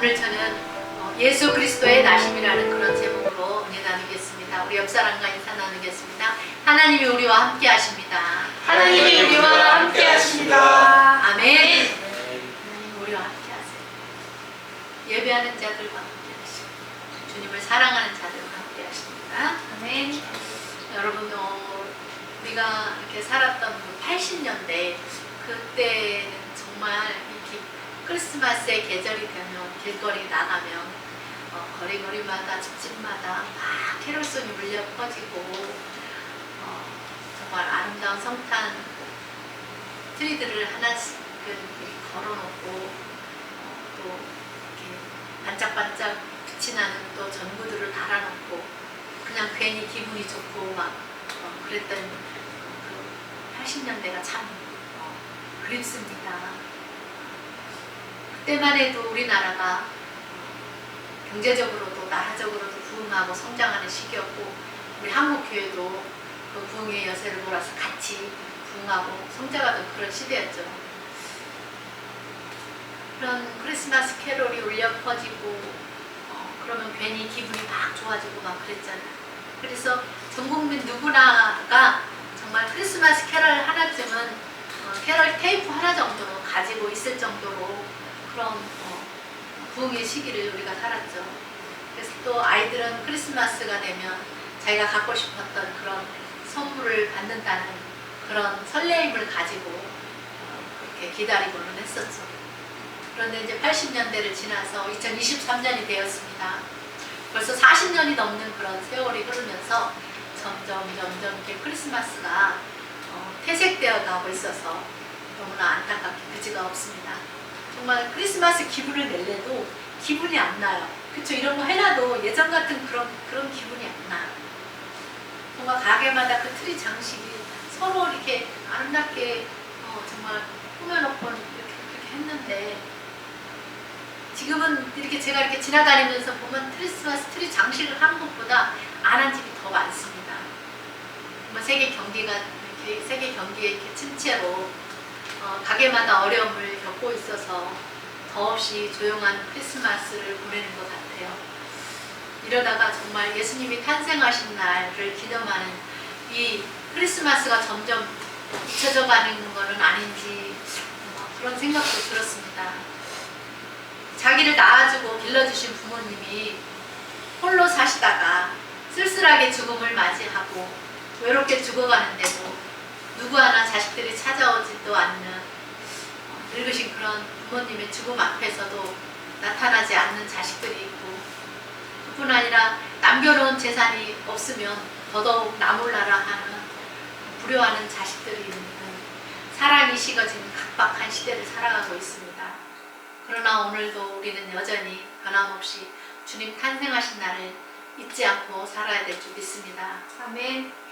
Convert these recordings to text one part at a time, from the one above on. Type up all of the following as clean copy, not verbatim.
오늘 저는 예수 그리스도의 나심이라는 그런 제목으로 은혜 나누겠습니다. 우리 옆 사람과 인사 나누겠습니다. 하나님이 우리와 함께 하십니다. 하나님이 우리와 함께 하십니다. 아멘. 하나님 우리와 함께 하세요. 예배하는 자들과 함께 하시고 주님을 사랑하는 자들과 함께 하십니다. 아멘. 여러분도 우리가 이렇게 살았던 그 80년대 그때는 정말 이렇게 크리스마스의 계절이 되면 길거리 나가면 거리마다 집집마다 막 캐롤송이 울려 퍼지고 정말 아름다운 성탄 트리들을 하나씩 걸어놓고 또 이렇게 반짝반짝 빛이 나는 또 전구들을 달아놓고 그냥 괜히 기분이 좋고 막 그랬던 그 80년대가 참 그립습니다. 그때만 해도 우리나라가 경제적으로도 나라적으로도 부흥하고 성장하는 시기였고 우리 한국교회도 그 부흥의 여세를 몰아서 같이 부흥하고 성장하던 그런 시대였죠. 그런 크리스마스 캐롤이 울려 퍼지고 그러면 괜히 기분이 막 좋아지고 막 그랬잖아요. 그래서 전 국민 누구나가 정말 크리스마스 캐럴 하나쯤은 캐럴 테이프 하나 정도는 가지고 있을 정도로 그런 부흥의 시기를 우리가 살았죠. 그래서 또 아이들은 크리스마스가 되면 자기가 갖고 싶었던 그런 선물을 받는다는 그런 설레임을 가지고 그렇게 기다리고는 했었죠. 그런데 이제 80년대를 지나서 2023년이 되었습니다. 벌써 40년이 넘는 그런 세월이 흐르면서 점점 이렇게 크리스마스가 퇴색되어 가고 있어서 너무나 안타깝게 그지가 없습니다. 정말 크리스마스 기분을 낼래도 기분이 안 나요. 그쵸? 이런 거 해놔도 예전 같은 그런 기분이 안 나요. 정말 가게마다 그 트리 장식이 서로 이렇게 아름답게 정말 꾸며놓고 이렇게 했는데 지금은 이렇게 제가 이렇게 지나다니면서 보면 크리스마스 트리 장식을 하는 것보다 안 한 집이 더 많습니다. 정말 세계 경기에 이렇게 침체로 가게마다 어려움을 겪고 있어서 더없이 조용한 크리스마스를 보내는 것 같아요. 이러다가 정말 예수님이 탄생하신 날을 기념하는 이 크리스마스가 점점 잊혀져 가는 것은 아닌지 그런 생각도 들었습니다. 자기를 낳아주고 길러주신 부모님이 홀로 사시다가 쓸쓸하게 죽음을 맞이하고 외롭게 죽어가는데도 누구 하나 자식들이 찾아오지도 않는 늙으신 그런 부모님의 죽음 앞에서도 나타나지 않는 자식들이 있고 그뿐 아니라 남겨놓은 재산이 없으면 더더욱 나몰라라 하는 불효하는 자식들이 있는 사랑이 식어진 각박한 시대를 살아가고 있습니다. 그러나 오늘도 우리는 여전히 변함없이 주님 탄생하신 날을 잊지 않고 살아야 될 줄 믿습니다. 아멘.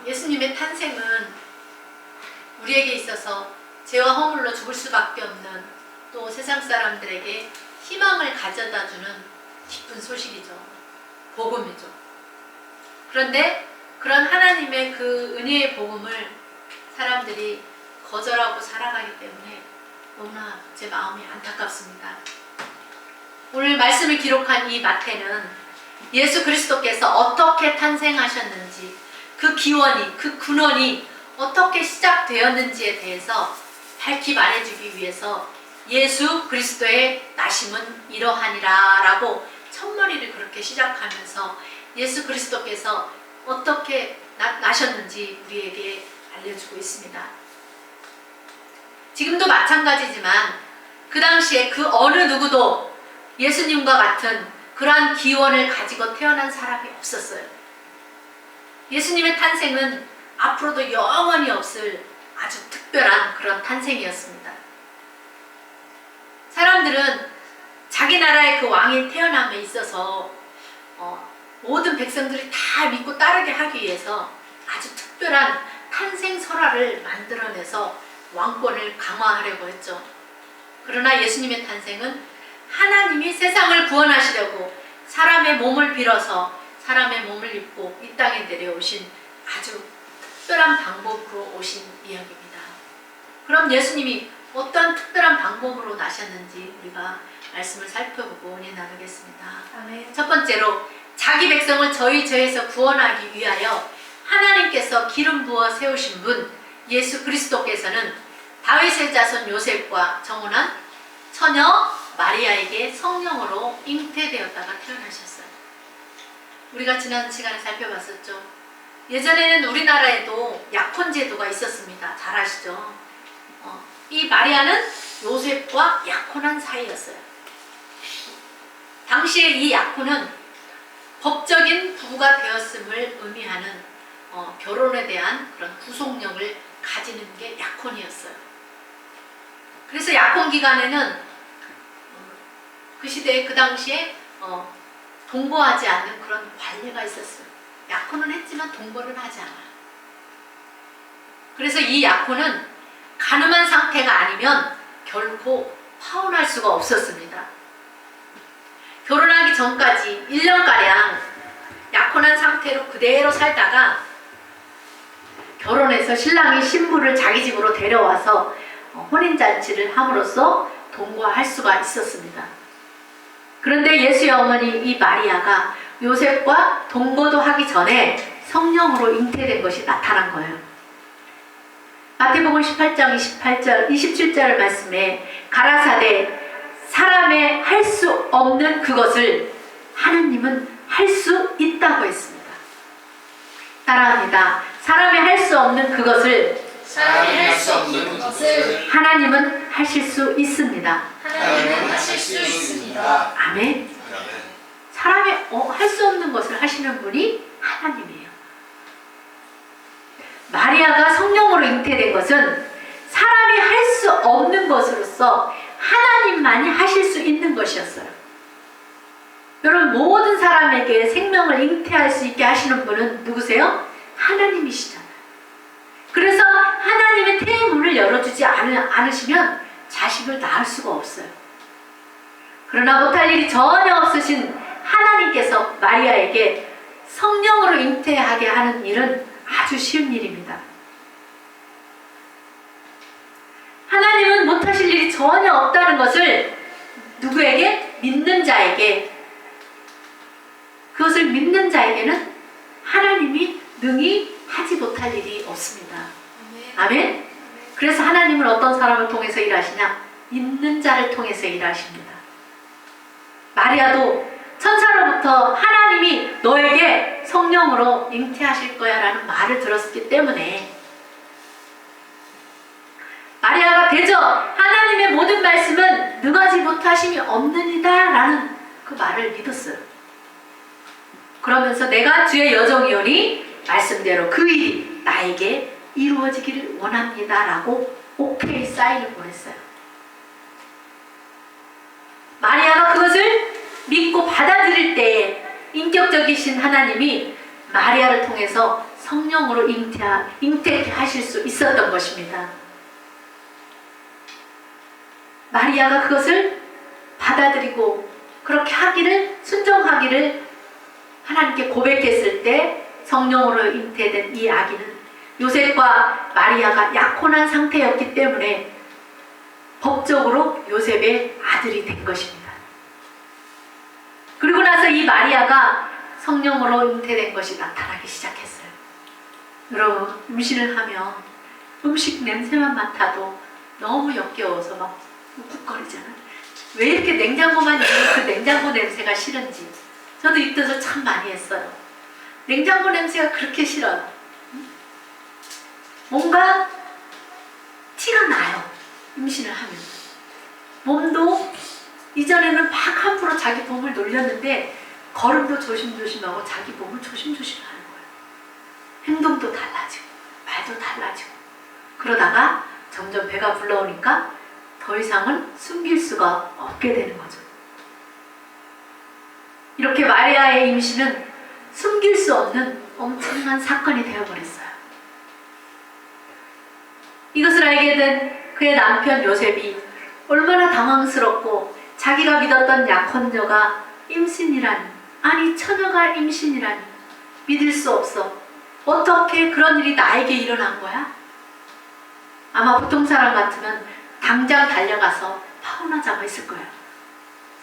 예수님의 탄생은 우리에게 있어서 죄와 허물로 죽을 수밖에 없는 또 세상 사람들에게 희망을 가져다주는 기쁜 소식이죠. 복음이죠. 그런데 그런 하나님의 그 은혜의 복음을 사람들이 거절하고 살아가기 때문에 너무나 제 마음이 안타깝습니다. 오늘 말씀을 기록한 이 마태는 예수 그리스도께서 어떻게 탄생하셨는지 그 기원이, 그 근원이 어떻게 시작되었는지에 대해서 밝히 말해주기 위해서 예수 그리스도의 나심은 이러하니라 라고 첫머리를 그렇게 시작하면서 예수 그리스도께서 어떻게 나셨는지 우리에게 알려주고 있습니다. 지금도 마찬가지지만 그 당시에 그 어느 누구도 예수님과 같은 그러한 기원을 가지고 태어난 사람이 없었어요. 예수님의 탄생은 앞으로도 영원히 없을 아주 특별한 그런 탄생이었습니다. 사람들은 자기 나라의 그 왕이 태어남에 있어서 모든 백성들이 다 믿고 따르게 하기 위해서 아주 특별한 탄생 설화를 만들어내서 왕권을 강화하려고 했죠. 그러나 예수님의 탄생은 하나님이 세상을 구원하시려고 사람의 몸을 빌어서 사람의 몸을 입고 이 땅에 내려오신 아주 특별한 방법으로 오신 이야기입니다. 그럼 예수님이 어떤 특별한 방법으로 나셨는지 우리가 말씀을 살펴보고 은혜 나누겠습니다. 아멘. 첫 번째로 자기 백성을 저희 죄에서 구원하기 위하여 하나님께서 기름 부어 세우신 분 예수 그리스도께서는 다윗의 자손 요셉과 정혼한 처녀 마리아에게 성령으로 잉태되었다가 태어나셨어요. 우리가 지난 시간에 살펴봤었죠. 예전에는 우리나라에도 약혼 제도가 있었습니다. 잘 아시죠? 이 마리아는 요셉과 약혼한 사이였어요. 당시에 이 약혼은 법적인 부부가 되었음을 의미하는 결혼에 대한 그런 구속력을 가지는 게 약혼이었어요. 그래서 약혼 기간에는 그 시대에 그 당시에 동거하지 않는 그런 관례가 있었어요. 약혼은 했지만 동거를 하지 않아요. 그래서 이 약혼은 가늠한 상태가 아니면 결코 파혼할 수가 없었습니다. 결혼하기 전까지 1년가량 약혼한 상태로 그대로 살다가 결혼해서 신랑이 신부를 자기 집으로 데려와서 혼인잔치를 함으로써 동거할 수가 있었습니다. 그런데 예수의 어머니 이 마리아가 요셉과 동거도 하기 전에 성령으로 잉태된 것이 나타난 거예요. 마태복음 18장 27절 말씀에 가라사대 사람의 할 수 없는 그것을 하느님은 할 수 있다고 했습니다. 따라합니다. 사람이 할 수 없는 그것을 사람이 할 수 없는 것을 하나님은 하실 수 있습니다. 하나님은 하실 수 있습니다. 아멘. 사람이 할 수 없는 것을 하시는 분이 하나님이에요. 마리아가 성령으로 잉태된 것은 사람이 할 수 없는 것으로서 하나님만이 하실 수 있는 것이었어요. 여러분, 모든 사람에게 생명을 잉태할 수 있게 하시는 분은 누구세요? 하나님이시잖아요. 그래서 하나님의 태문을 열어주지 않으시면 자식을 낳을 수가 없어요. 그러나 못할 일이 전혀 없으신 하나님께서 마리아에게 성령으로 잉태하게 하는 일은 아주 쉬운 일입니다. 하나님은 못하실 일이 전혀 없다는 것을 누구에게? 믿는 자에게. 그것을 믿는 자에게는 하나님이 능히 하지 못할 일이 없습니다. 아멘? 그래서 하나님은 어떤 사람을 통해서 일하시냐? 믿는 자를 통해서 일하십니다. 마리아도 천사로부터 하나님이 너에게 성령으로 잉태하실 거야 라는 말을 들었기 때문에 마리아가 대저 하나님의 모든 말씀은 능하지 못하심이 없느니라 라는 그 말을 믿었어요. 그러면서 내가 주의 여종이오니 말씀대로 그 일이 나에게 이루어지기를 원합니다 라고 오케이 사인을 보냈어요. 마리아가 그것을 믿고 받아들일 때에 인격적이신 하나님이 마리아를 통해서 성령으로 잉태케 하실 수 있었던 것입니다. 마리아가 그것을 받아들이고 그렇게 하기를, 순종하기를 하나님께 고백했을 때 성령으로 잉태된 이 아기는 요셉과 마리아가 약혼한 상태였기 때문에 법적으로 요셉의 아들이 된 것입니다. 그리고 나서 이 마리아가 성령으로 잉태된 것이 나타나기 시작했어요. 여러분, 음식을 하면 음식 냄새만 맡아도 너무 역겨워서 막 욱욱거리잖아요. 왜 이렇게 냉장고만 있는 그 냉장고 냄새가 싫은지 저도 이때서 참 많이 했어요. 냉장고 냄새가 그렇게 싫어요. 뭔가 티가 나요. 임신을 하면. 몸도 이전에는 막 함부로 자기 몸을 놀렸는데 걸음도 조심조심하고 자기 몸을 조심조심하는 거예요. 행동도 달라지고 말도 달라지고 그러다가 점점 배가 불러오니까 더 이상은 숨길 수가 없게 되는 거죠. 이렇게 마리아의 임신은 숨길 수 없는 엄청난 사건이 되어버렸어요. 이것을 알게 된 그의 남편 요셉이 얼마나 당황스럽고 자기가 믿었던 약혼녀가 임신이라니, 아니 처녀가 임신이라니 믿을 수 없어. 어떻게 그런 일이 나에게 일어난 거야? 아마 보통 사람 같으면 당장 달려가서 파혼하자고 했을 거예요.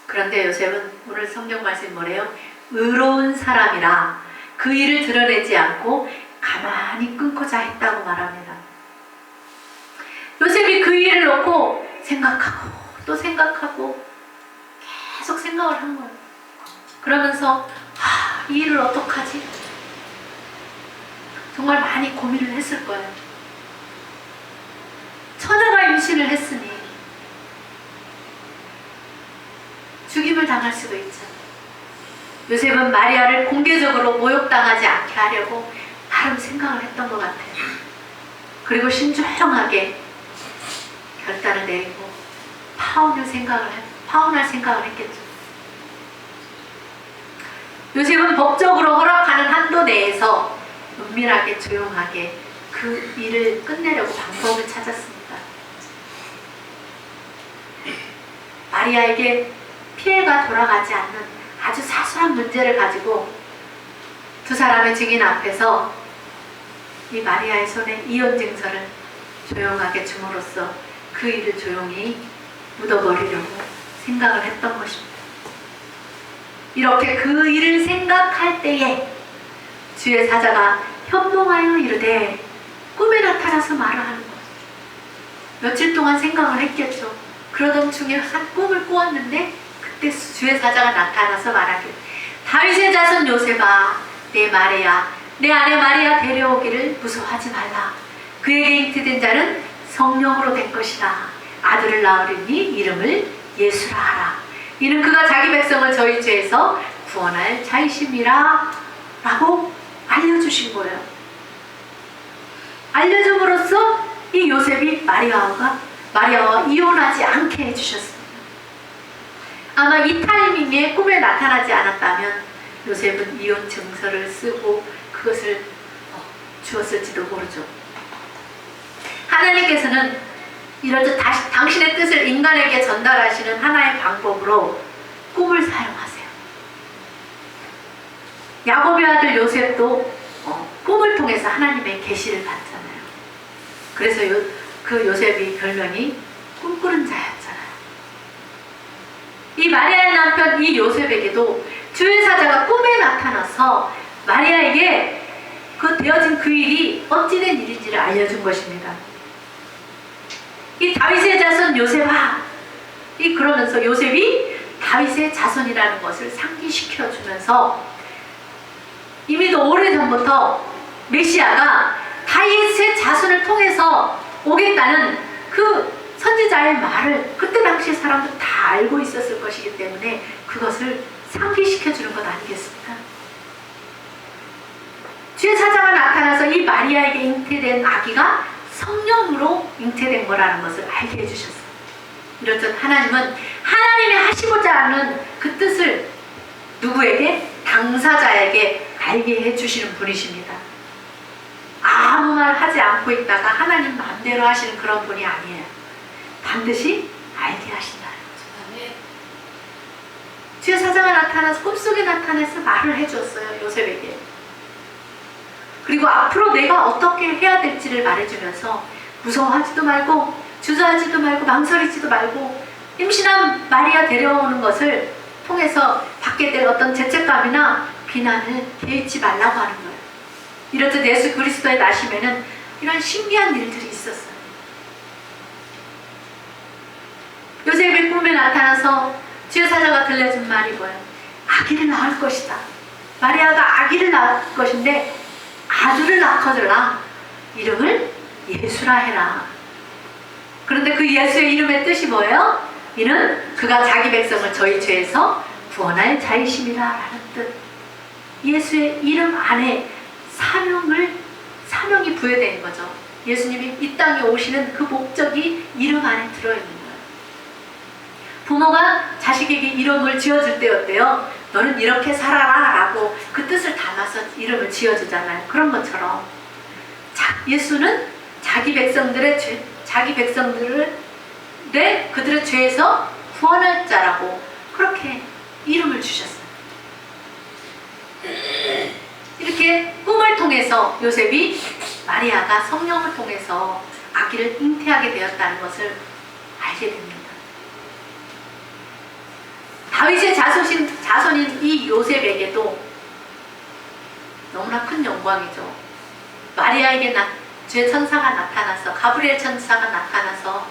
그런데 요셉은 오늘 성경 말씀이 뭐래요? 의로운 사람이라 그 일을 드러내지 않고 가만히 끊고자 했다고 말합니다. 요셉이 그 일을 놓고 생각하고 또 생각하고 계속 생각을 한 거예요. 그러면서 이 일을 어떡하지? 정말 많이 고민을 했을 거예요. 처녀가 임신을 했으니 죽임을 당할 수도 있죠. 요셉은 마리아를 공개적으로 모욕당하지 않게 하려고 나름 생각을 했던 것 같아요. 그리고 신중하게 결단을 내리고 파혼할 생각을 했겠죠. 요셉은 법적으로 허락하는 한도 내에서 은밀하게 조용하게 그 일을 끝내려고 방법을 찾았습니다. 마리아에게 피해가 돌아가지 않는 아주 사소한 문제를 가지고 두 사람의 증인 앞에서 이 마리아의 손에 이혼 증서를 조용하게 줌으로써 그 일을 조용히 묻어버리려고 생각을 했던 것입니다. 이렇게 그 일을 생각할 때에 주의 사자가 현몽하여 이르되 꿈에 나타나서 말을 하는 거예요. 며칠 동안 생각을 했겠죠. 그러던 중에 한 꿈을 꾸었는데 그때 주의 사자가 나타나서 말하길 다윗의 자손 요셉아 내 마리아 내 아내 마리아 데려오기를 무서워하지 말라. 그에게 잉태된 자는 성령으로 된 것이라. 아들을 낳으리니 이름을 예수라 하라. 이는 그가 자기 백성을 저희 죄에서 구원할 자이심이라 라고 알려주신 거예요. 알려줌으로써 이 요셉이 마리아와 이혼하지 않게 해주셨습니다. 아마 이 타이밍에 꿈에 나타나지 않았다면 요셉은 이혼 증서를 쓰고 그것을 주었을지도 모르죠. 하나님께서는 이런 당신의 뜻을 인간에게 전달하시는 하나의 방법으로 꿈을 사용하세요. 야곱의 아들 요셉도 꿈을 통해서 하나님의 계시를 받잖아요. 그래서 그 요셉이 별명이 꿈꾸는 자였잖아요. 이 마리아의 남편 이 요셉에게도 주의 사자가 꿈에 나타나서 마리아에게 되어진 그 일이 어찌된 일인지를 알려준 것입니다. 이 다윗의 자손 요셉아, 그러면서 요셉이 다윗의 자손이라는 것을 상기시켜 주면서 이미도 오래전부터 메시아가 다윗의 자손을 통해서 오겠다는 그 선지자의 말을 그때 당시 사람들 다 알고 있었을 것이기 때문에 그것을 상기시켜 주는 것 아니겠습니까? 주의 사자가 나타나서 이 마리아에게 잉태된 아기가 성령으로 잉태된 거라는 것을 알게 해주셨어요. 이렇듯 하나님은 하나님이 하시고자 하는 그 뜻을 누구에게? 당사자에게 알게 해주시는 분이십니다. 아무 말 하지 않고 있다가 하나님 마음대로 하시는 그런 분이 아니에요. 반드시 알게 하신다는 거죠. 주의 사자가 나타나서 꿈속에 나타나서 말을 해주었어요. 요셉에게. 그리고 앞으로 내가 어떻게 해야 될지를 말해주면서 무서워하지도 말고 주저하지도 말고 망설이지도 말고 임신한 마리아 데려오는 것을 통해서 받게 될 어떤 죄책감이나 비난을 개의치 말라고 하는 거예요. 이렇듯 예수 그리스도의 나심에는 이런 신기한 일들이 있었어요. 요셉의 꿈에 나타나서 주의 사자가 들려준 말이 뭐예요? 아기를 낳을 것이다. 마리아가 아기를 낳을 것인데 아들을 낳거들라. 이름을 예수라 해라. 그런데 그 예수의 이름의 뜻이 뭐예요? 이는 그가 자기 백성을 저희 죄에서 구원할 자이심이라 라는 뜻. 예수의 이름 안에 사명이 부여된 거죠. 예수님이 이 땅에 오시는 그 목적이 이름 안에 들어있는 거예요. 부모가 자식에게 이름을 지어줄 때 어때요? 너는 이렇게 살아라 라고 그 뜻을 담아서 이름을 지어주잖아요. 그런 것처럼 예수는 자기 백성들을 그들의 죄에서 구원할 자라고 그렇게 이름을 주셨어요. 이렇게 꿈을 통해서 요셉이 마리아가 성령을 통해서 아기를 잉태하게 되었다는 것을 알게 됩니다. 다윗의 자손인 이 요셉에게도 너무나 큰 영광이죠. 마리아에게 죄 천사가 나타나서, 가브리엘 천사가 나타나서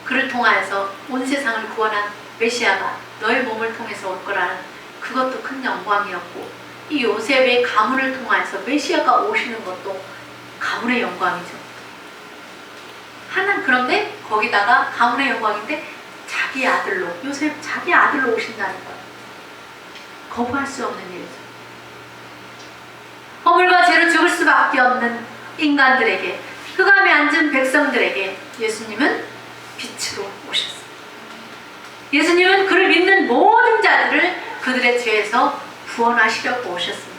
그를 통하여서 온 세상을 구원한 메시아가 너의 몸을 통해서 올 거라는 그것도 큰 영광이었고, 이 요셉의 가문을 통하여서 메시아가 오시는 것도 가문의 영광이죠. 그런데 거기다가 가문의 영광인데 자기 아들로, 요셉 자기 아들로 오신다는 거예요. 거부할 수 없는 일이죠. 허물과 죄로 죽을 수밖에 없는 인간들에게, 흑암에 앉은 백성들에게 예수님은 빛으로 오셨습니다. 예수님은 그를 믿는 모든 자들을 그들의 죄에서 구원하시려고 오셨습니다.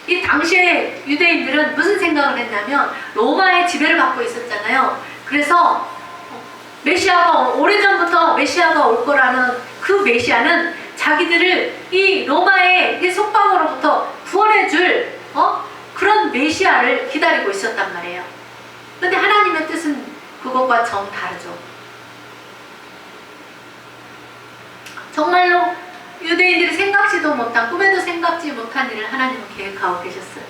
이 당시에 유대인들은 무슨 생각을 했냐면 로마의 지배를 받고 있었잖아요. 그래서 메시아가, 오래전부터 메시아가 올 거라는 그 메시아는 자기들을 이 로마의 이 속박으로부터 구원해줄 그런 메시아를 기다리고 있었단 말이에요. 그런데 하나님의 뜻은 그것과 정 다르죠. 정말로 유대인들이 생각지도 못한, 꿈에도 생각지 못한 일을 하나님은 계획하고 계셨어요.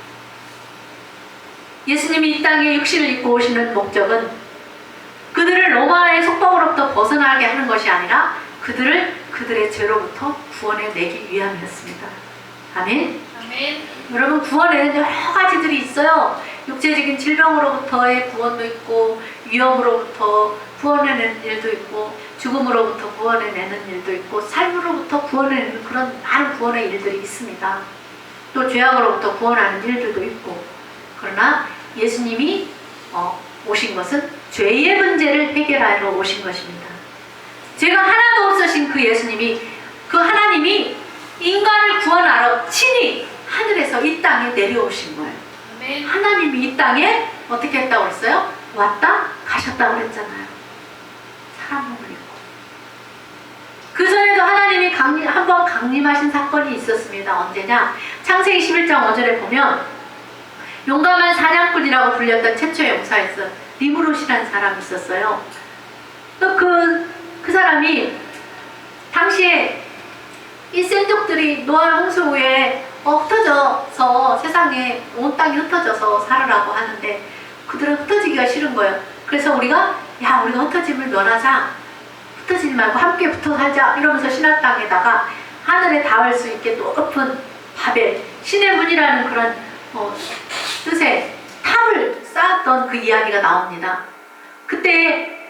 예수님이 이 땅에 육신을 입고 오시는 목적은 그들을 로마의 속박으로부터 벗어나게 하는 것이 아니라 그들을 그들의 죄로부터 구원해내기 위함이었습니다. 아멘. 아멘. 여러분, 구원에는 여러 가지들이 있어요. 육체적인 질병으로부터의 구원도 있고, 위험으로부터 구원해내는 일도 있고, 죽음으로부터 구원해내는 일도 있고, 삶으로부터 구원해내는 그런 많은 구원의 일들이 있습니다. 또 죄악으로부터 구원하는 일들도 있고, 그러나 예수님이 오신 것은 죄의 문제를 해결하러 오신 것입니다. 죄가 하나도 없으신 그 예수님이, 그 하나님이 인간을 구원하러 친히 하늘에서 이 땅에 내려오신 거예요. 아멘. 하나님이 이 땅에 어떻게 했다고 그랬어요? 왔다 가셨다고 그랬잖아요. 사람 몸을 입고. 그 전에도 하나님이 한번 강림하신 사건이 있었습니다. 언제냐? 창세기 11장 5절에 보면 용감한 사냥꾼이라고 불렸던 최초의 용사였어요. 니무롯이라는 사람이 있었어요. 그 사람이 당시에 이 샌족들이 노아 홍수 후에 흩어져서 세상에 온 땅이 흩어져서 살으라고 하는데 그들은 흩어지기가 싫은 거예요. 그래서 우리가 흩어짐을 면하자, 흩어지지 말고 함께 붙어 살자 이러면서 신할 땅에다가 하늘에 닿을 수 있게 높은 바벨, 신의 문이라는 그런 뜻의 탑을 쌓았던 그 이야기가 나옵니다. 그때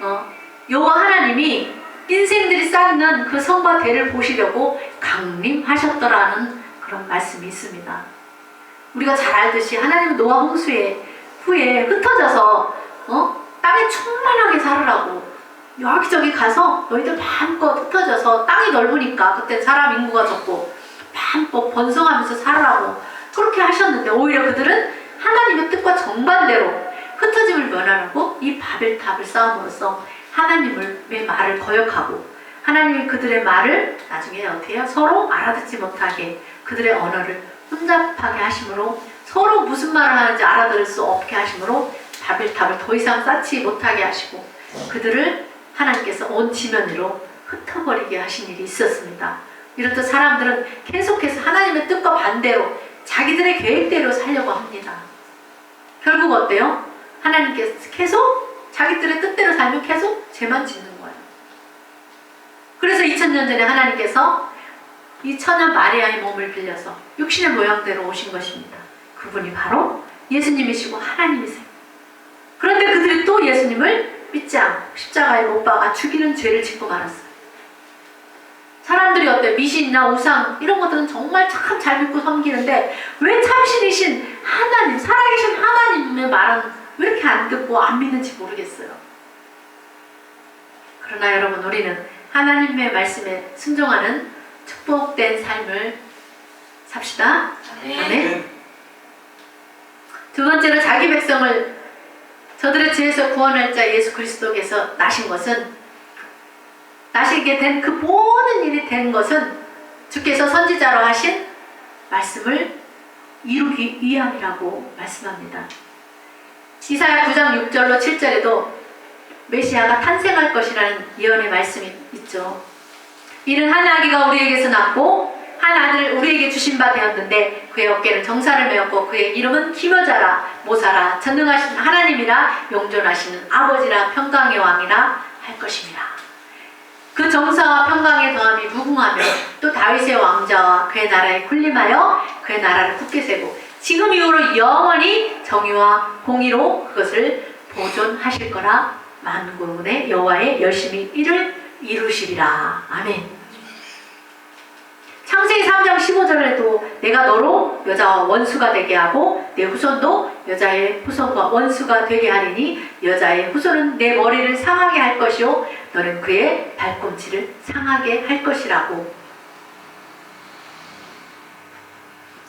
여호와 하나님이 인생들이 쌓는 그 성과 대를 보시려고 강림하셨더라는 그런 말씀이 있습니다. 우리가 잘 알듯이 하나님은 노아 홍수 후에 흩어져서 땅에 충만하게 살으라고 여기저기 가서 너희들 마음껏 흩어져서 땅이 넓으니까, 그때 사람 인구가 적고 마음껏 번성하면서 살으라고 그렇게 하셨는데, 오히려 그들은 하나님의 뜻과 정반대로 흩어짐을 면하려고 이 바벨탑을 쌓음으로써 하나님의 말을 거역하고, 하나님이 그들의 말을 나중에 어떻게 해요? 서로 알아듣지 못하게 그들의 언어를 혼잡하게 하심으로, 서로 무슨 말을 하는지 알아들을 수 없게 하심으로 바벨탑을 더 이상 쌓지 못하게 하시고 그들을 하나님께서 온 지면으로 흩어버리게 하신 일이 있었습니다. 이렇듯 사람들은 계속해서 하나님의 뜻과 반대로 자기들의 계획대로 살려고 합니다. 결국 어때요? 하나님께서 계속 자기들의 뜻대로 살면 계속 죄만 짓는 거예요. 그래서 2000년 전에 하나님께서 이 처녀 마리아의 몸을 빌려서 육신의 모양대로 오신 것입니다. 그분이 바로 예수님이시고 하나님이세요. 그런데 그들이 또 예수님을 믿지 않고 십자가에 못 박아 죽이는 죄를 짓고 말았어요. 사람들이 어때요? 미신이나 우상 이런 것들은 정말 참 잘 믿고 섬기는데 왜 참신이신 하나님, 살아계신 하나님의 말은 왜 이렇게 안 듣고 안 믿는지 모르겠어요. 그러나 여러분, 우리는 하나님의 말씀에 순종하는 축복된 삶을 삽시다. 아멘. 두 번째로, 자기 백성을 저들의 죄에서 구원할 자 예수 그리스도께서 나신 것은, 나시게 된 그 모든 일이 된 것은 주께서 선지자로 하신 말씀을 이루기 위함이라고 말씀합니다. 이사야 9장 6절로 7절에도 메시아가 탄생할 것이라는 예언의 말씀이 있죠. 이는 한 아기가 우리에게서 낳고 한 아들을 우리에게 주신 바 되었는데 그의 어깨는 정사를 메었고 그의 이름은 기묘자라 모사라 전능하신 하나님이라 영존하시는 아버지라 평강의 왕이라 할 것입니다. 그 정사와 평강의 더함이 무궁하며 또 다윗의 왕자와 그의 나라에 군림하여 그의 나라를 굳게 세고 지금 이후로 영원히 정의와 공의로 그것을 보존하실 거라 만군의 여호와의 열심히 이를 이루시리라. 아멘. 창세기 3장 15절에도 내가 너로 여자와 원수가 되게 하고 내 후손도 여자의 후손과 원수가 되게 하리니 여자의 후손은 내 머리를 상하게 할 것이요 너는 그의 발꿈치를 상하게 할 것이라고.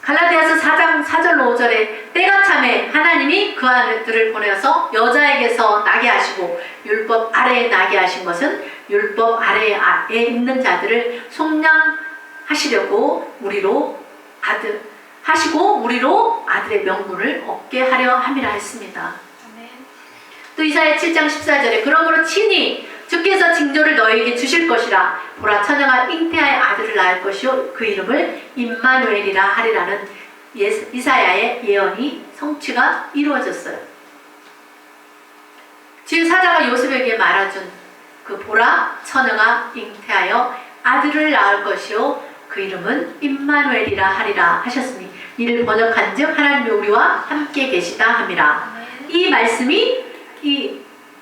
갈라디아서 4장 4절로 5절에 때가 참에 하나님이 그 아들들을 보내서 여자에게서 나게 하시고 율법 아래에 나게 하신 것은 율법 아래에 있는 자들을 속량하시려고 우리로 아들의 명분을 얻게 하려 함이라 했습니다. 또 이사야 7장 14절에 그러므로 친히 주께서 징조를 너희에게 주실 것이라 보라 처녀가 잉태하여 아들을 낳을 것이요 그 이름을 임마누엘이라 하리라는 이사야의 예언이 성취가 이루어졌어요. 주의 사자가 요셉에게 말해준 그 보라 처녀가 잉태하여 아들을 낳을 것이요 그 이름은 임마누엘이라 하리라 하셨으니 이를 번역한즉 하나님이 우리와 함께 계시다 함이라. 이 말씀이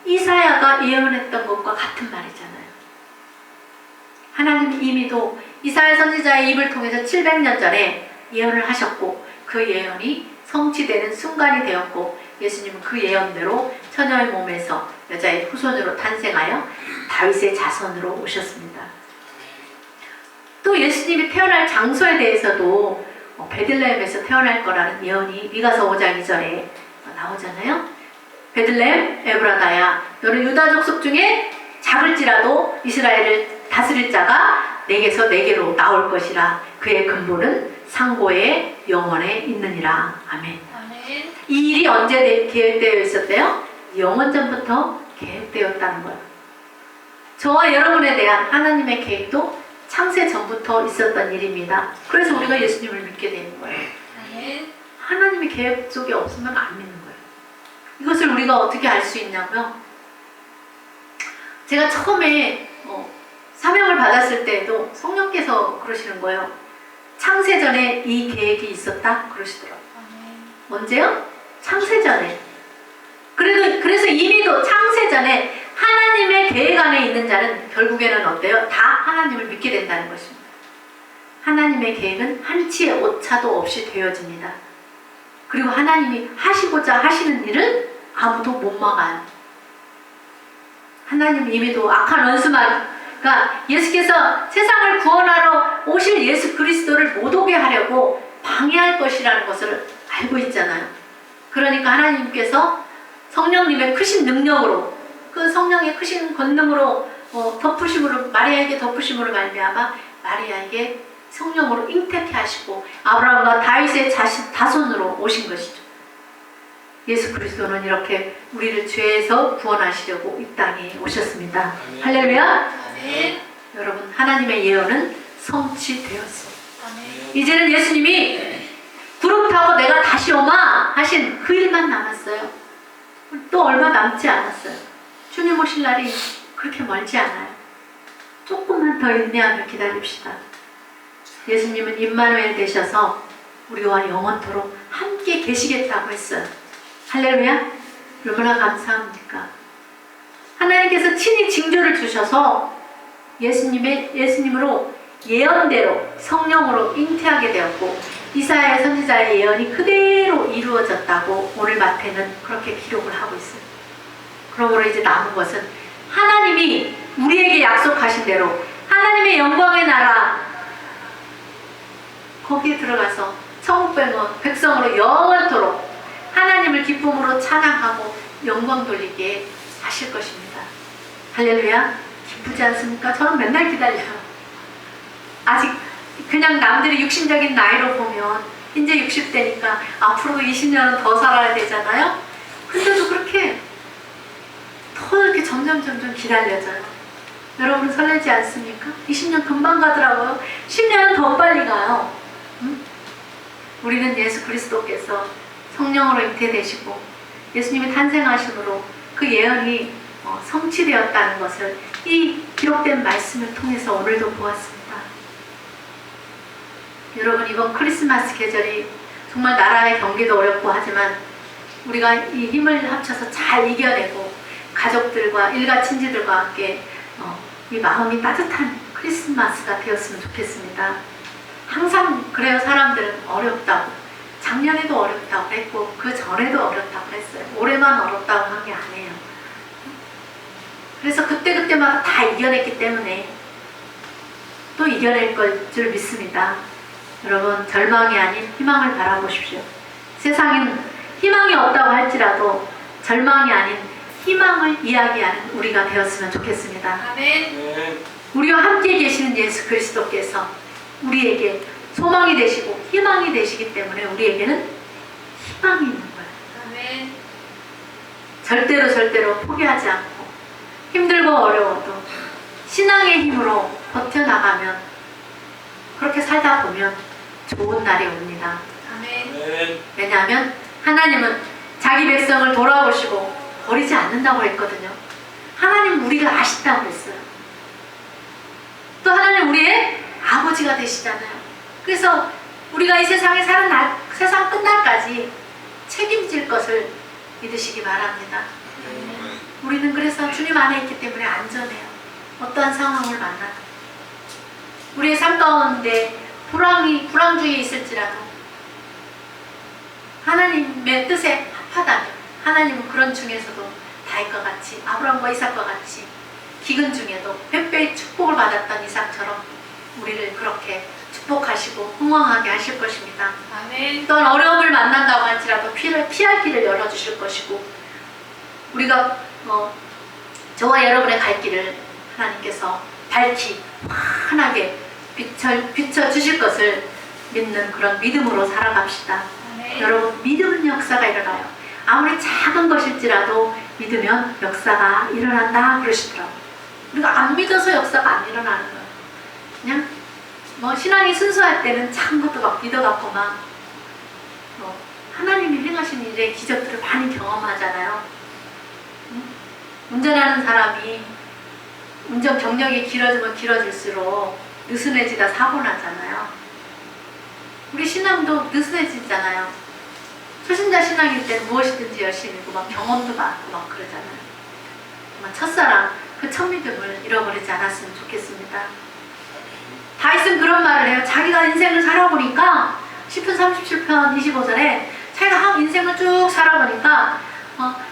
이사야가 예언했던 것과 같은 말이잖아요. 하나님이 이미도 이사야 선지자의 입을 통해서 700년 전에 예언을 하셨고 그 예언이 성취되는 순간이 되었고 예수님은 그 예언대로 처녀의 몸에서 여자의 후손으로 탄생하여 다윗의 자손으로 오셨습니다. 또 예수님이 태어날 장소에 대해서도 베들레헴에서 태어날 거라는 예언이 미가서 5장 2절에 나오잖아요. 베들레헴 에브라다야 너는 유다 족속 중에 작을지라도 이스라엘을 다스릴 자가 내게서 내게로 나올 것이라 그의 근본은 상고의 영원에 있느니라. 아멘. 아멘. 이 일이 언제 계획되어 있었대요? 영원전부터 계획되었다는 거예요. 저와 여러분에 대한 하나님의 계획도 창세 전부터 있었던 일입니다. 그래서 우리가 예수님을 믿게 되는 거예요. 아멘. 하나님의 계획 속에 없으면 안 믿는 거예요. 이것을 우리가 어떻게 알 수 있냐고요? 제가 처음에 사명을 받았을 때에도 성령께서 그러시는 거예요. 창세전에 이 계획이 있었다 그러시더라고요. 언제요? 창세전에. 그래서 이미도 창세전에 하나님의 계획 안에 있는 자는 결국에는 어때요? 다 하나님을 믿게 된다는 것입니다. 하나님의 계획은 한치의 오차도 없이 되어집니다. 그리고 하나님이 하시고자 하시는 일은 아무도 못 막아요. 하나님 이미도 악한 원수마가 예수께서 세상을 구원하러 오실 예수 그리스도를 못 오게 하려고 방해할 것이라는 것을 알고 있잖아요. 그러니까 하나님께서 성령님의 크신 능력으로 그 성령의 크신 권능으로 덮으심으로 마리아에게 덮으심으로 말미암아 마리아에게 성령으로 잉태케 하시고 아브라함과 다윗의 자손으로 오신 것이죠. 예수 그리스도는 이렇게 우리를 죄에서 구원하시려고 이 땅에 오셨습니다. 아멘. 할렐루야. 아멘. 여러분 하나님의 예언은 성취되었어요. 아멘. 이제는 예수님이 구름 타고 내가 다시 오마 하신 그 일만 남았어요. 또 얼마 남지 않았어요. 주님 오실 날이 그렇게 멀지 않아요. 조금만 더 인내하며 기다립시다. 예수님은 임마누엘 되셔서 우리와 영원토록 함께 계시겠다고 했어요. 할렐루야. 얼마나 감사합니까? 하나님께서 친히 징조를 주셔서 예수님으로 예언대로 성령으로 잉태하게 되었고 이사야 선지자의 예언이 그대로 이루어졌다고 오늘 마태는 그렇게 기록을 하고 있어요. 그러므로 이제 남은 것은 하나님이 우리에게 약속하신 대로 하나님의 영광의 나라 거기에 들어가서 천국 백성으로 영원토록 하나님을 기쁨으로 찬양하고 영광 돌리게 하실 것입니다. 할렐루야. 기쁘지 않습니까? 저는 맨날 기다려요. 아직 그냥 남들이 육신적인 나이로 보면 이제 60대니까 앞으로 20년은 더 살아야 되잖아요. 근데도 그렇게 더 이렇게 점점 기다려져요. 여러분 설레지 않습니까? 20년 금방 가더라고요. 10년은 더 빨리 가요. 응? 우리는 예수 그리스도께서 성령으로 잉태되시고 예수님이 탄생하심으로 그 예언이 성취되었다는 것을 이 기록된 말씀을 통해서 오늘도 보았습니다. 여러분, 이번 크리스마스 계절이 정말 나라의 경기도 어렵고 하지만 우리가 이 힘을 합쳐서 잘 이겨내고 가족들과 일가 친지들과 함께 이 마음이 따뜻한 크리스마스가 되었으면 좋겠습니다. 항상 그래요. 사람들은 어렵다고, 작년에도 어렵다고 했고 그 전에도 어렵다고 했어요. 올해만 어렵다고 한 게 아니에요. 그래서 그때마다 다 이겨냈기 때문에 또 이겨낼 걸 줄 믿습니다. 여러분, 절망이 아닌 희망을 바라보십시오. 세상에는 희망이 없다고 할지라도 절망이 아닌 희망을 이야기하는 우리가 되었으면 좋겠습니다. 아멘. 우리와 함께 계시는 예수 그리스도께서 우리에게 소망이 되시고 희망이 되시기 때문에 우리에게는 희망이 있는 거예요. 아멘. 절대로 포기하지 않고 힘들고 어려워도 신앙의 힘으로 버텨나가면, 그렇게 살다 보면 좋은 날이 옵니다. 아멘. 왜냐하면 하나님은 자기 백성을 돌아보시고 버리지 않는다고 했거든요. 하나님은 우리를 아신다고 했어요. 또 하나님 우리의 아버지가 되시잖아요. 그래서 우리가 이 세상에 사는 날, 세상 끝날까지 책임질 것을 믿으시기 바랍니다. 우리는 그래서 주님 안에 있기 때문에 안전해요. 어떠한 상황을 만나도. 우리의 삶 가운데 불황주의에 있을지라도 하나님의 뜻에 합하다면 하나님은 그런 중에서도 다윗과 같이, 아브라함과 이삭과 같이 기근 중에도 백배의 축복을 받았던 이삭처럼 우리를 그렇게 축복하시고 흥왕하게 하실 것입니다. 아멘. 또한 어려움을 만난다고 할지라도 피할 길을 열어주실 것이고, 우리가 저와 여러분의 갈 길을 하나님께서 밝히 환하게 비춰주실 것을 믿는 그런 믿음으로 살아갑시다. 아멘. 여러분, 믿음은 역사가 일어나요. 아무리 작은 것일지라도 믿으면 역사가 일어난다 그러시더라고요. 우리가 안 믿어서 역사가 안 일어나는 거예요. 그냥 신앙이 순수할 때는 작은 것도 막 믿어갖고 막 하나님이 행하신 일의 기적들을 많이 경험하잖아요. 운전하는 사람이 운전 경력이 길어지면 길어질수록 느슨해지다 사고 나잖아요. 우리 신앙도 느슨해지잖아요. 초신자 신앙일 때는 무엇이든지 열심히 하고 막 경험도 많고 막 그러잖아요. 정말 첫사랑, 그 첫 믿음을 잃어버리지 않았으면 좋겠습니다. 다윗은 그런 말을 해요. 자기가 인생을 살아보니까 10편 37편 25절에 자기가 인생을 쭉 살아보니까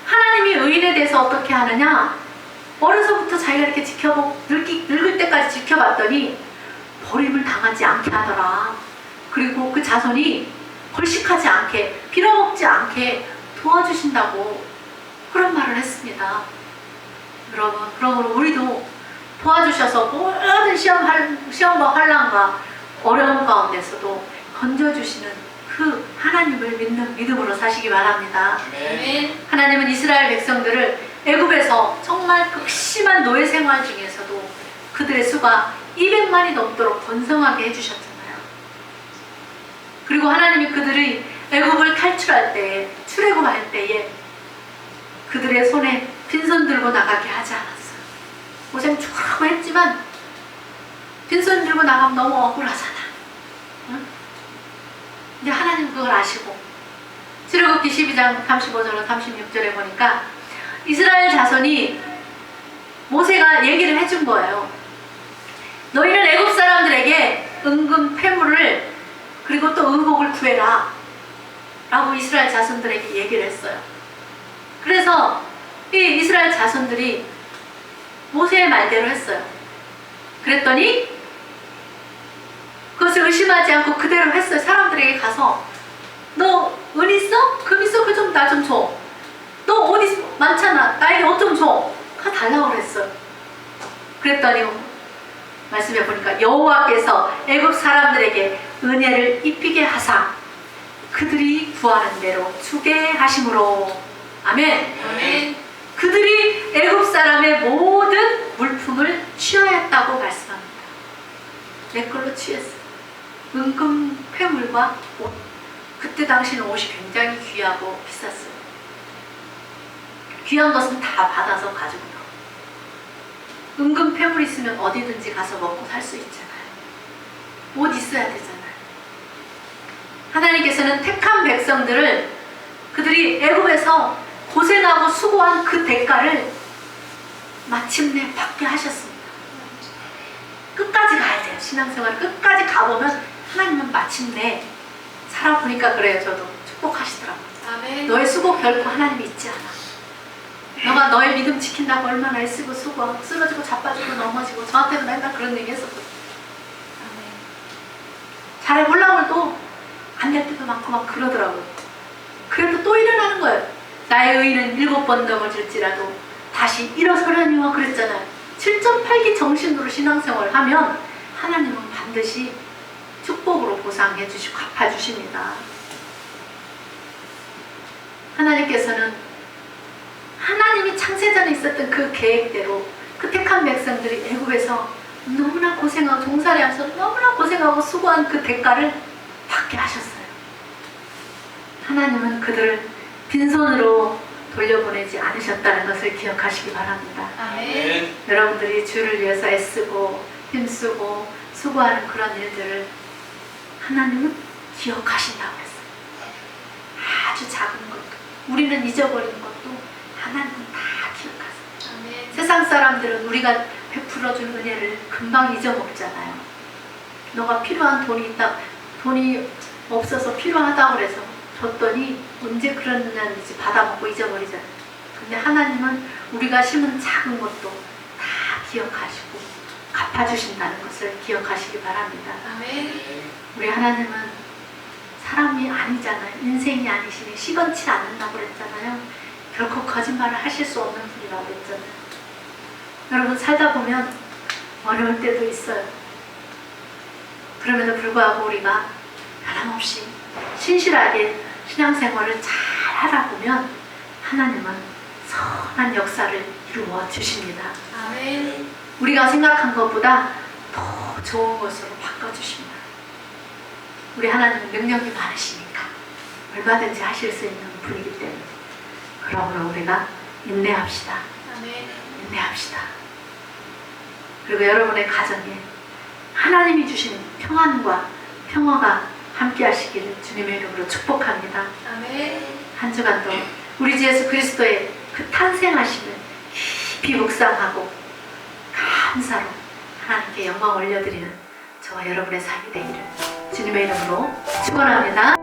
하나님이 의인에 대해서 어떻게 하느냐, 어려서부터 자기가 이렇게 지켜보고 늙을 때까지 지켜봤더니 버림을 당하지 않게 하더라. 그리고 그 자손이 벌식하지 않게, 빌어먹지 않게 도와주신다고 그런 말을 했습니다. 여러분, 그러므로 우리도 도와주셔서 모든 시험과 환난과 어려움 가운데서도 건져주시는 그 하나님을 믿는 믿음으로 사시기 바랍니다. 아멘. 하나님은 이스라엘 백성들을 애굽에서 정말 극심한 노예 생활 중에서도 그들의 수가 200만이 넘도록 번성하게 해주셨잖아요. 그리고 하나님이 그들이 애굽을 탈출할 때에, 출애굽할 때에 그들의 손에 빈손 들고 나가게 하지 않았어요. 고생 죽으라고 했지만 빈손 들고 나가면 너무 억울하잖아. 응? 근데 하나님 그걸 아시고 출애굽기 12장 35절로 36절에 보니까 이스라엘 자손이 모세가 얘기를 해준 거예요. 너희는 애굽 사람들에게 은금 패물을 그리고 또 의복을 구해라 라고 이스라엘 자손들에게 얘기를 했어요. 그래서 이 이스라엘 자손들이 모세의 말대로 했어요. 그랬더니 그것을 의심하지 않고 그대로 했어요. 사람들에게 가서 너 은 있어? 금 있어? 그 좀 나 좀 줘. 너 옷 많잖아. 나에게 옷 좀 줘. 다 달라고 그랬어요. 그랬더니 말씀해 보니까 여호와께서 애굽 사람들에게 은혜를 입히게 하사 그들이 구하는 대로 주게 하심으로. 아멘. 아멘. 그들이 애굽 사람의 모든 물품을 취하였다고 말씀합니다. 내 걸로 취했어요. 은금 폐물과 옷. 그때 당시는 옷이 굉장히 귀하고 비쌌어요. 귀한 것은 다 받아서 가지고 나오고, 은금 폐물 있으면 어디든지 가서 먹고 살 수 있잖아요. 옷 있어야 되잖아요. 하나님께서는 택한 백성들을, 그들이 애굽에서 고생하고 수고한 그 대가를 마침내 받게 하셨습니다. 끝까지 가야 돼요. 신앙생활 끝까지 가보면 하나님은 마침내, 살아보니까 그래요. 저도 축복하시더라고요. 아멘. 너의 수고 결코 하나님이 잊지 않아. 너가 너의 믿음 지킨다고 얼마나 애쓰고 수고하고 쓰러지고 자빠지고 넘어지고, 저한테도 맨날 그런 얘기 했었거든요. 잘해보려고 해도 안 될 때도 많고 막 그러더라고요. 그래도 또 일어나는 거예요. 나의 의인은 7번 넘어질지라도 다시 일어서려니와 그랬잖아요. 7.8기 정신으로 신앙생활을 하면 하나님은 반드시 축복으로 보상해 주시고 갚아주십니다. 하나님께서는 하나님이 창세전에 있었던 그 계획대로 그 택한 백성들이 애굽에서 너무나 고생하고 종살이 하면서 너무나 고생하고 수고한 그 대가를 받게 하셨어요. 하나님은 그들을 빈손으로 돌려보내지 않으셨다는 것을 기억하시기 바랍니다. 아멘. 여러분들이 주를 위해서 애쓰고 힘쓰고 수고하는 그런 일들을 하나님은 기억하신다고 했어요. 아주 작은 것도, 우리는 잊어버리는 것도 하나님은 다 기억하세요. 아멘. 세상 사람들은 우리가 베풀어준 은혜를 금방 잊어먹잖아요. 너가 필요한 돈이 있다, 돈이 없어서 필요하다고 그래서 줬더니 언제 그러느냐는지 받아먹고 잊어버리잖아요. 근데 하나님은 우리가 심은 작은 것도 다 기억하시고 갚아주신다는 것을 기억하시기 바랍니다. 아멘. 우리 하나님은 사람이 아니잖아요. 인생이 아니시니 시건치 않는다고 그랬잖아요. 결코 거짓말을 하실 수 없는 분이라고 그랬잖아요. 여러분, 살다 보면 어려울 때도 있어요. 그럼에도 불구하고 우리가 변함없이 신실하게 신앙생활을 잘 하다 보면 하나님은 선한 역사를 이루어 주십니다. 아멘. 우리가 생각한 것보다 더 좋은 것으로 바꿔주십니다. 우리 하나님은 능력이 많으시니까 얼마든지 하실 수 있는 분이기 때문에, 그러므로 우리가 인내합시다. 아멘. 인내합시다. 그리고 여러분의 가정에 하나님이 주신 평안과 평화가 함께 하시기를 주님의 이름으로 축복합니다. 아멘. 한 주간도 우리 주 예수 그리스도의 그 탄생하심을 깊이 묵상하고 감사로 하나님께 영광 올려드리는 저와 여러분의 삶이 되기를 주님의 이름으로 축원합니다.